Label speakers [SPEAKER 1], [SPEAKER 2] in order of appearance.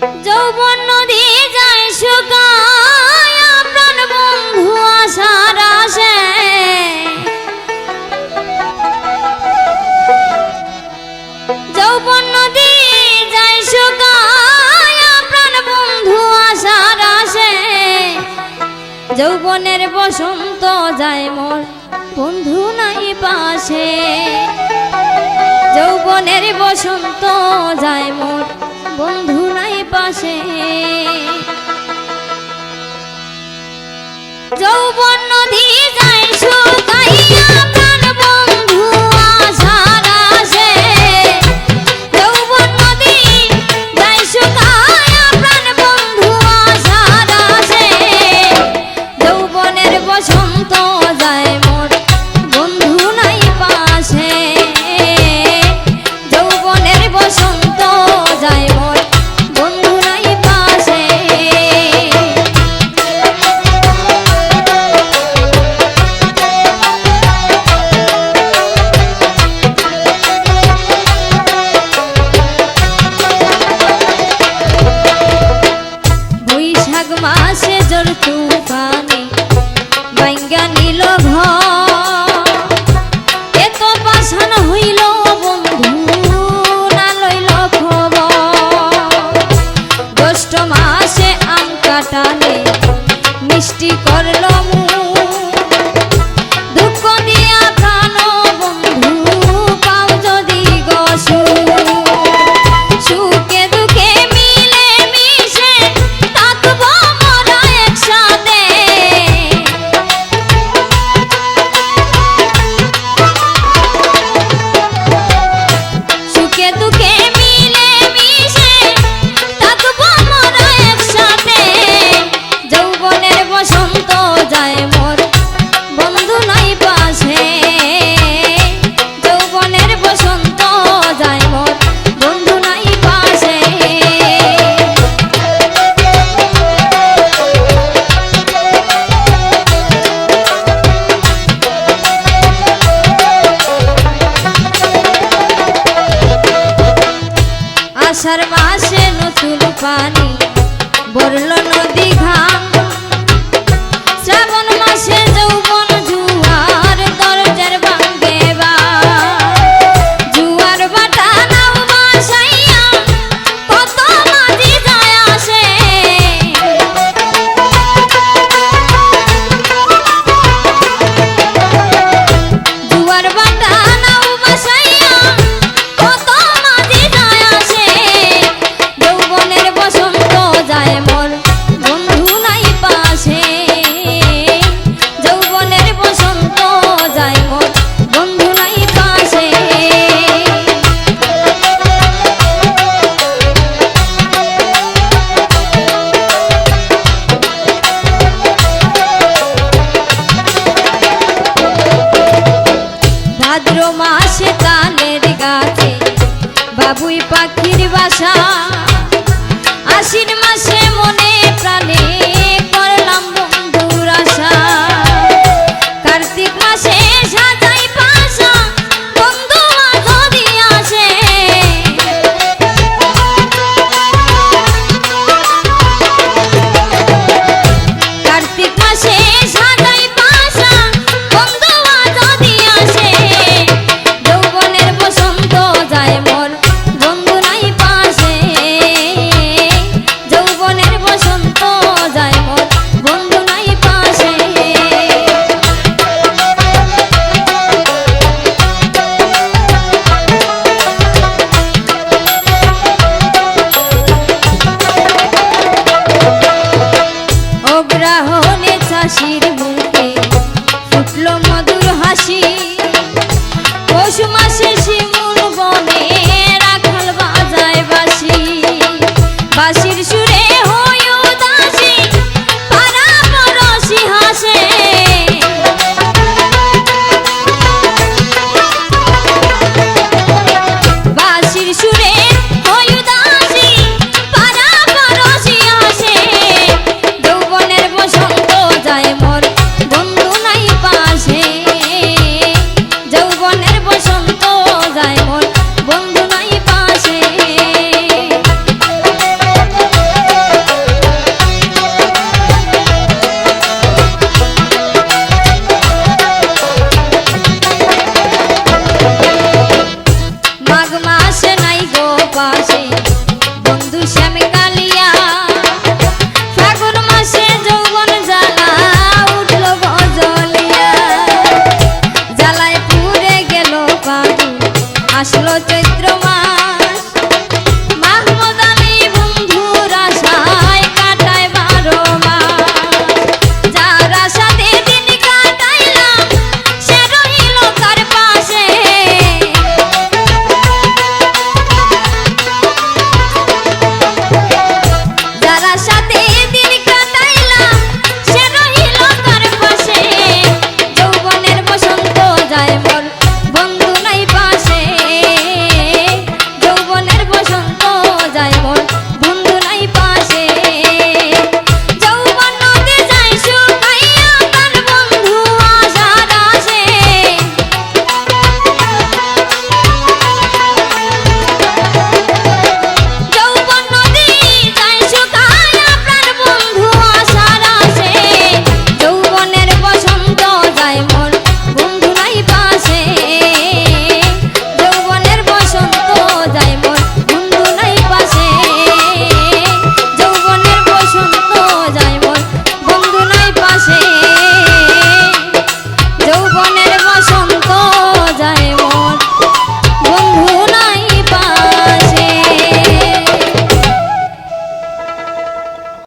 [SPEAKER 1] যৌবন নদী যায় শুকায়া প্রাণ বন্ধু আশার আসে যৌবন নদী যায় শুকায়া প্রাণ বন্ধু আশার আসে যৌবনের বসন্ত যায় মোর বন্ধু নাই পাশে যৌবনের বসন্ত যায় মোর বন্ধু নাই পাশে যৌবন নদী যায় শুকাইয়া প্রাণ বন্ধু আশার আসে যৌবন নদী যায় শুকাইয়া প্রাণ বন্ধু আশার আসে যৌবনের বসন্ত যায় মোর বন্ধু নাই পাশে যৌবনের বসন্ত যায় মোর বন্ধু নাই পাশে বৈশাখ মাসে জোর তুফানে বাইঙ্গা নীল ঘর এত পাষাণ হইল বন্ধু না লইল খবর জ্যৈষ্ঠ মাসে আম কাটালে মিষ্টি করল দুঃখ দিয়া প্রাণ বন্ধু পাও যদি গসু সুখে দুঃখে মিলে মিশে থাকবো মোরা একসাথে সুখে দুঃখে মিলে মিশে থাকবো মোরা একসাথে যৌবনের বসন্ত যায় মোর বন্ধু নাই পাশে যৌবনের বসন্ত যায় মোর বন্ধু নাই পাশে আষাঢ় মাসে নতুন পানি বরল নদী ঘাম শ্রাবণ মাসে যৌবন জুয়ার দরজার ভাঙ্গে জুয়ার বাটা নাও বাসাইয়া কত মাঝি যায় আসে জুয়ার বাটা নাও বাসাইয়া কত মাঝি যায় আসে যৌবনের বসন্ত যায় মোর শ্যামকা